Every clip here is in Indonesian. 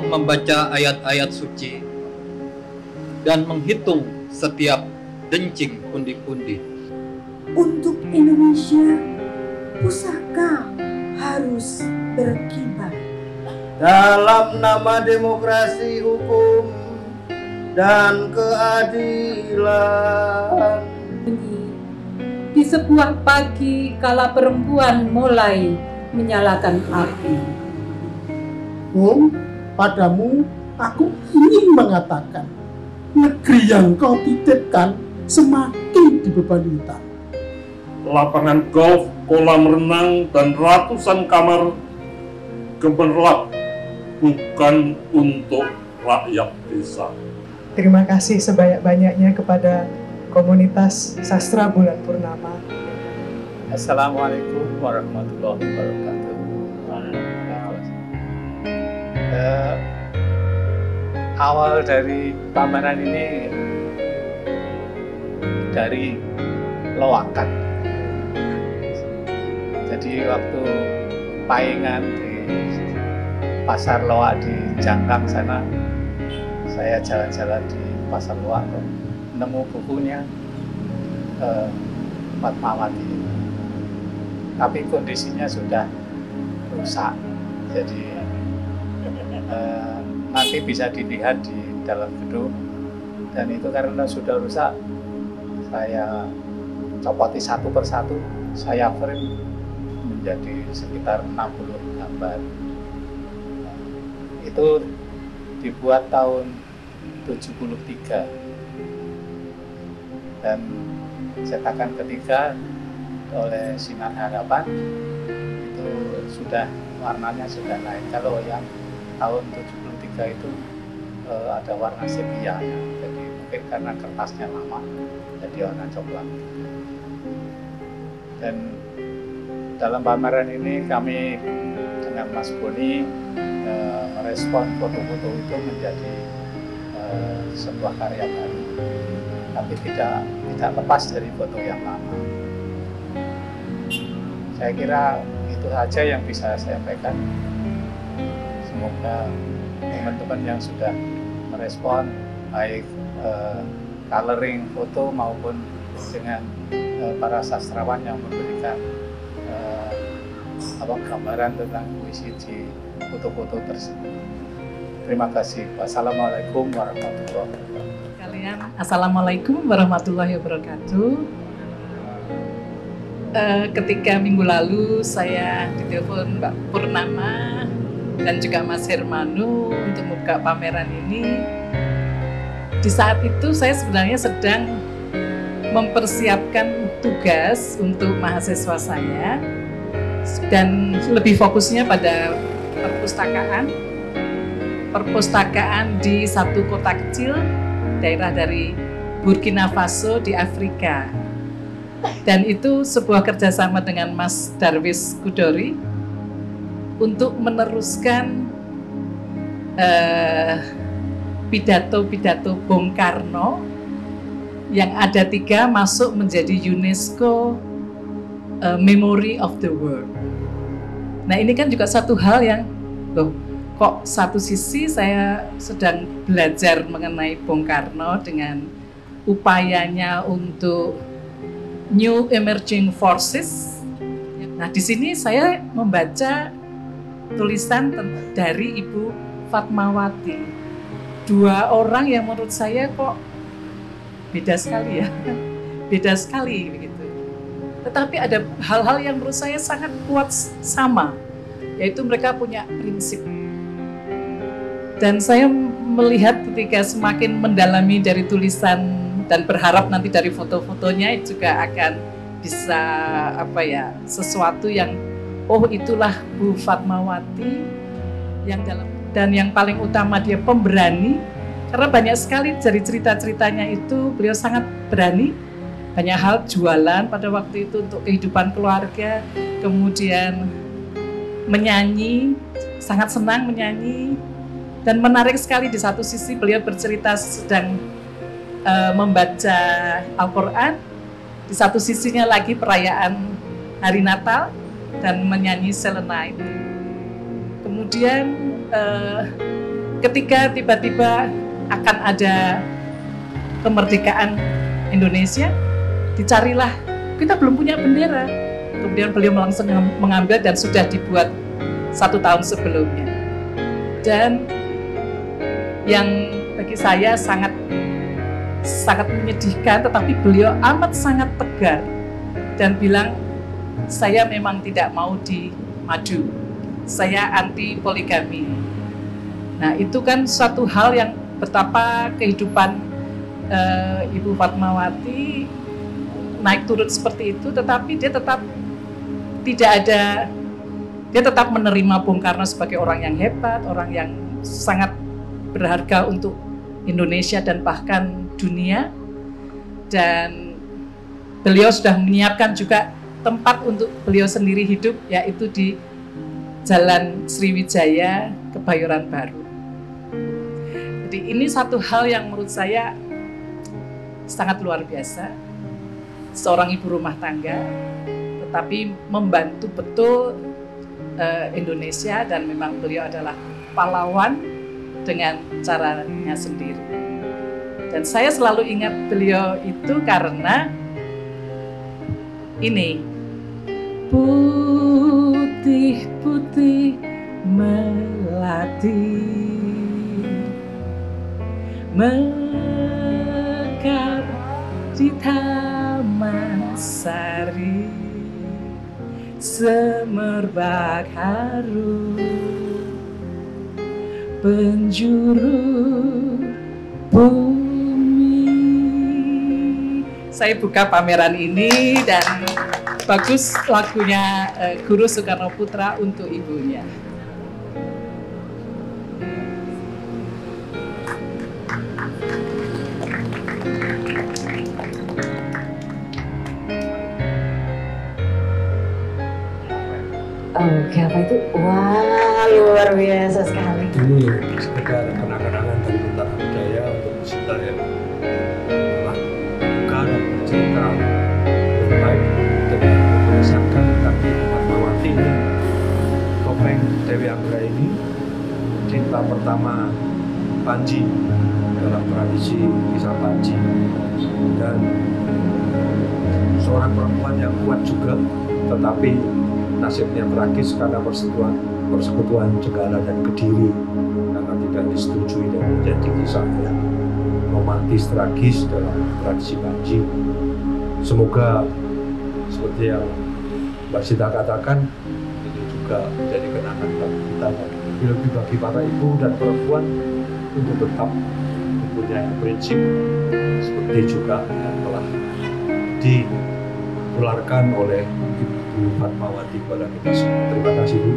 membaca ayat-ayat suci dan menghitung setiap dencing pundi-pundi. Untuk Indonesia, pusaka harus berkibar. Dalam nama demokrasi, hukum, dan keadilan. Di sebuah pagi kala perempuan mulai menyalakan api. Padamu aku ingin mengatakan, negeri yang kau titipkan semakin dibebani hutang. Lapangan golf, kolam renang, dan ratusan kamar gemerlap bukan untuk rakyat desa. Terima kasih sebanyak-banyaknya kepada komunitas Sastra Bulan Purnama. Assalamualaikum warahmatullahi wabarakatuh. Awal dari pameran ini dari loakan. Jadi waktu paingan di pasar loak di Jangkang sana, saya jalan-jalan di pasar loak, nemu bukunya Fatmawati, tapi kondisinya sudah rusak. Jadi nanti bisa dilihat di dalam gedung, dan itu karena sudah rusak, saya copoti satu persatu, saya frame menjadi sekitar 60 gambar. Itu dibuat tahun 73 dan cetakan ketiga oleh Sinar Harapan itu sudah warnanya sudah naik. Kalau yang tahun 73 itu ada warna sepia, ya. Jadi mungkin karena kertasnya lama jadi warna coklat. Dan dalam pameran ini kami dengan Mas Boni merespon foto-foto itu menjadi sebuah karya baru, tapi tidak lepas dari foto yang lama. Saya kira itu saja yang bisa saya sampaikan. Semoga teman-teman yang sudah merespon baik coloring foto maupun dengan para sastrawan yang memberikan gambaran tentang puisi di foto-foto tersebut. Terima kasih. Wassalamualaikum warahmatullahi wabarakatuh. Assalamualaikum warahmatullahi wabarakatuh. Ketika minggu lalu saya ditelepon Mbak Purnama dan juga Mas Hermanu untuk membuka pameran ini, di saat itu saya sebenarnya sedang mempersiapkan tugas untuk mahasiswa saya dan lebih fokusnya pada perpustakaan di satu kota kecil daerah dari Burkina Faso di Afrika. Dan itu sebuah kerjasama dengan Mas Darwis Kudori untuk meneruskan pidato-pidato Bung Karno yang ada 3 masuk menjadi UNESCO Memory of the World. Nah, ini kan juga satu hal yang kok satu sisi saya sedang belajar mengenai Bung Karno dengan upayanya untuk New Emerging Forces. Nah, di sini saya membaca tulisan dari Ibu Fatmawati. 2 orang yang menurut saya kok beda sekali ya, beda sekali begitu. Tetapi ada hal-hal yang menurut saya sangat kuat sama, yaitu mereka punya prinsip. Dan saya melihat ketika semakin mendalami dari tulisan dan berharap nanti dari foto-fotonya juga akan bisa sesuatu yang itulah Bu Fatmawati yang dalam, dan yang paling utama dia pemberani, karena banyak sekali dari cerita-ceritanya itu beliau sangat berani, banyak hal jualan pada waktu itu untuk kehidupan keluarga, kemudian menyanyi, sangat senang menyanyi, dan menarik sekali di satu sisi beliau bercerita sedang membaca Al-Quran, di satu sisinya lagi perayaan hari Natal dan menyanyi Silent Night. Kemudian ketika tiba-tiba akan ada kemerdekaan Indonesia, dicarilah, kita belum punya bendera. Kemudian beliau langsung mengambil dan sudah dibuat 1 tahun sebelumnya. Dan yang bagi saya sangat menyedihkan, tetapi beliau amat sangat tegar dan bilang, saya memang tidak mau dimadu, saya anti poligami. Nah, itu kan suatu hal yang betapa kehidupan Ibu Fatmawati naik turun seperti itu, tetapi dia tetap dia tetap menerima Bung Karno sebagai orang yang hebat, orang yang sangat berharga untuk Indonesia dan bahkan dunia. Dan beliau sudah menyiapkan juga tempat untuk beliau sendiri hidup, yaitu di Jalan Sriwijaya, Kebayoran Baru. Jadi ini satu hal yang menurut saya sangat luar biasa. Seorang ibu rumah tangga, tetapi membantu betul Indonesia, dan memang beliau adalah pahlawan dengan caranya sendiri. Dan saya selalu ingat beliau itu karena ini, putih-putih melati mekar di taman sari, semerbak harum penjuru bumi. Saya buka pameran ini dan bagus lagunya Guru Soekarno Putra untuk ibunya. Oke, apa itu? Wah, luar biasa sekali. Ini sekedar kenang-kenangan dari Bentara Budaya untuk kita yang telah buka dan bercerita dengan baik dengan berdasarkan tentang Fatmawati. Topeng Dewi Anggra ini cinta pertama Panji dalam tradisi kisah Panji, dan seorang perempuan yang kuat juga, tetapi nasibnya tragis karena persekutuan Jenggala dan Kediri karena tidak disetujui dan menjadi kisah yang romantis tragis dalam tradisi Panji. Semoga seperti yang Mbak Sita katakan, ini juga menjadi kenangan bagi kita, lebih bagi para ibu dan perempuan untuk tetap mempunyai prinsip seperti juga yang telah ditularkan oleh Ibu Fatmawati kepada kita semua. Terima kasih, Bu.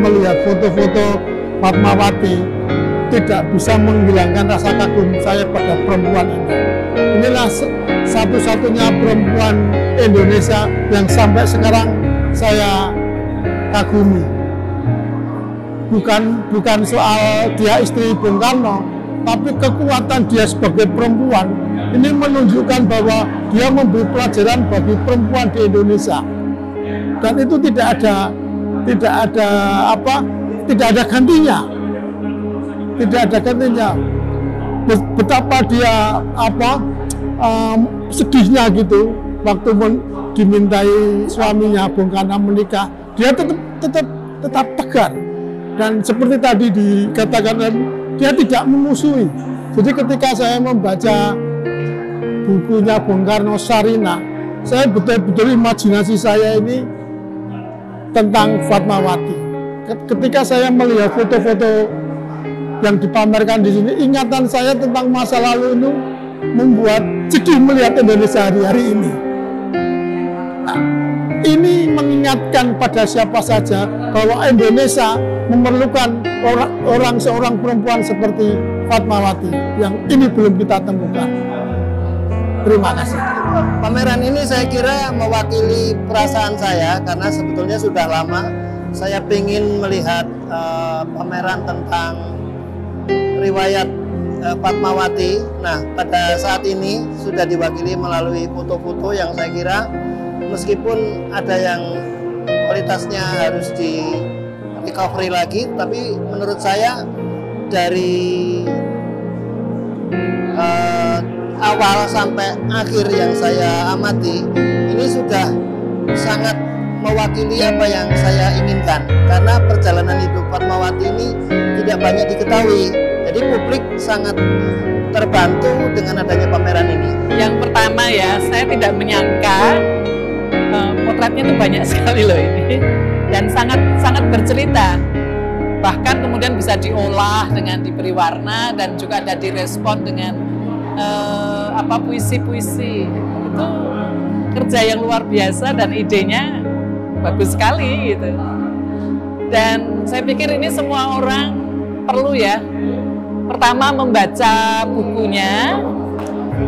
Melihat foto-foto Fatmawati tidak bisa menghilangkan rasa kagum saya pada perempuan ini. Inilah satu-satunya perempuan Indonesia yang sampai sekarang saya kagumi. Bukan soal dia istri Bung Karno, tapi kekuatan dia sebagai perempuan ini menunjukkan bahwa dia memberi pelajaran bagi perempuan di Indonesia. Dan itu tidak ada gantinya. Betapa dia sedihnya gitu waktu dimintai suaminya Bung Karno menikah, dia tetap tegar. Dan seperti tadi dikatakan, dia tidak memusuhi. Jadi ketika saya membaca bukunya Bung Karno Sarina, saya betul-betul imajinasi saya ini tentang Fatmawati. Ketika saya melihat foto-foto yang dipamerkan di sini, ingatan saya tentang masa lalu itu membuat sedih melihat Indonesia hari-hari ini. Nah, ini mengingatkan pada siapa saja bahwa Indonesia memerlukan seorang perempuan seperti Fatmawati yang ini belum kita temukan. Terima kasih. Pameran ini saya kira mewakili perasaan saya karena sebetulnya sudah lama saya ingin melihat pameran tentang riwayat Fatmawati. Nah, pada saat ini sudah diwakili melalui foto-foto yang saya kira meskipun ada yang kualitasnya harus di recovery lagi, tapi menurut saya dari awal sampai akhir yang saya amati ini sudah sangat mewakili apa yang saya inginkan, karena perjalanan hidup Fatmawati ini tidak banyak diketahui, jadi publik sangat terbantu dengan adanya pameran ini. Yang pertama ya, saya tidak menyangka potretnya itu banyak sekali loh ini, dan sangat bercerita. Bahkan kemudian bisa diolah dengan diberi warna dan juga ada direspon dengan puisi-puisi. Itu kerja yang luar biasa dan idenya bagus sekali gitu. Dan saya pikir ini semua orang perlu ya. Pertama membaca bukunya,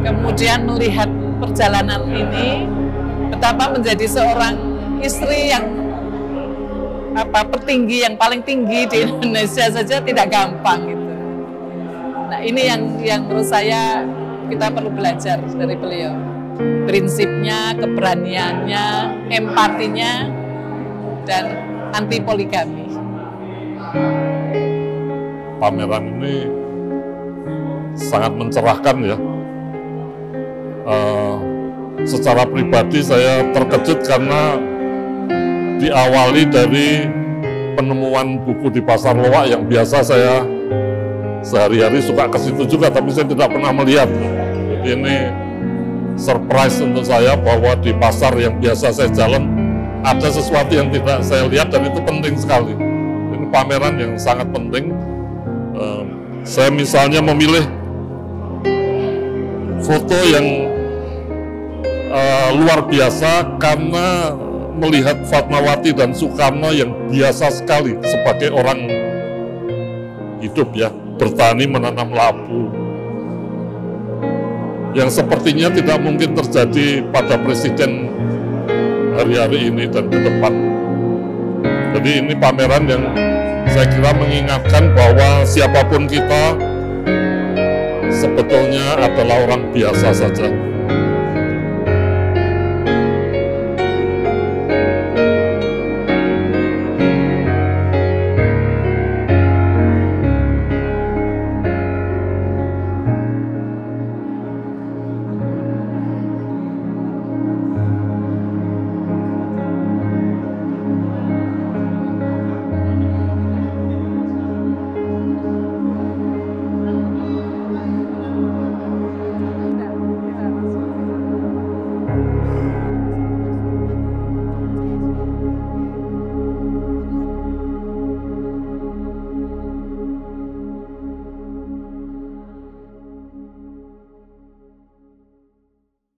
kemudian melihat perjalanan ini, betapa menjadi seorang istri yang petinggi, yang paling tinggi di Indonesia saja tidak gampang gitu. Nah, ini yang menurut saya kita perlu belajar dari beliau. Prinsipnya, keberaniannya, empatinya, dan anti poligami. Pameran ini sangat mencerahkan ya. Secara pribadi saya terkejut karena diawali dari penemuan buku di Pasar Loak yang biasa saya sehari-hari suka ke situ juga, tapi saya tidak pernah melihat. Jadi ini surprise untuk saya bahwa di pasar yang biasa saya jalan ada sesuatu yang tidak saya lihat, dan itu penting sekali. Ini pameran yang sangat penting. Saya misalnya memilih foto yang luar biasa karena melihat Fatmawati dan Soekarno yang biasa sekali sebagai orang hidup ya, bertani menanam labu, yang sepertinya tidak mungkin terjadi pada presiden hari-hari ini dan ke depan. Jadi ini pameran yang saya kira mengingatkan bahwa siapapun kita sebetulnya adalah orang biasa saja.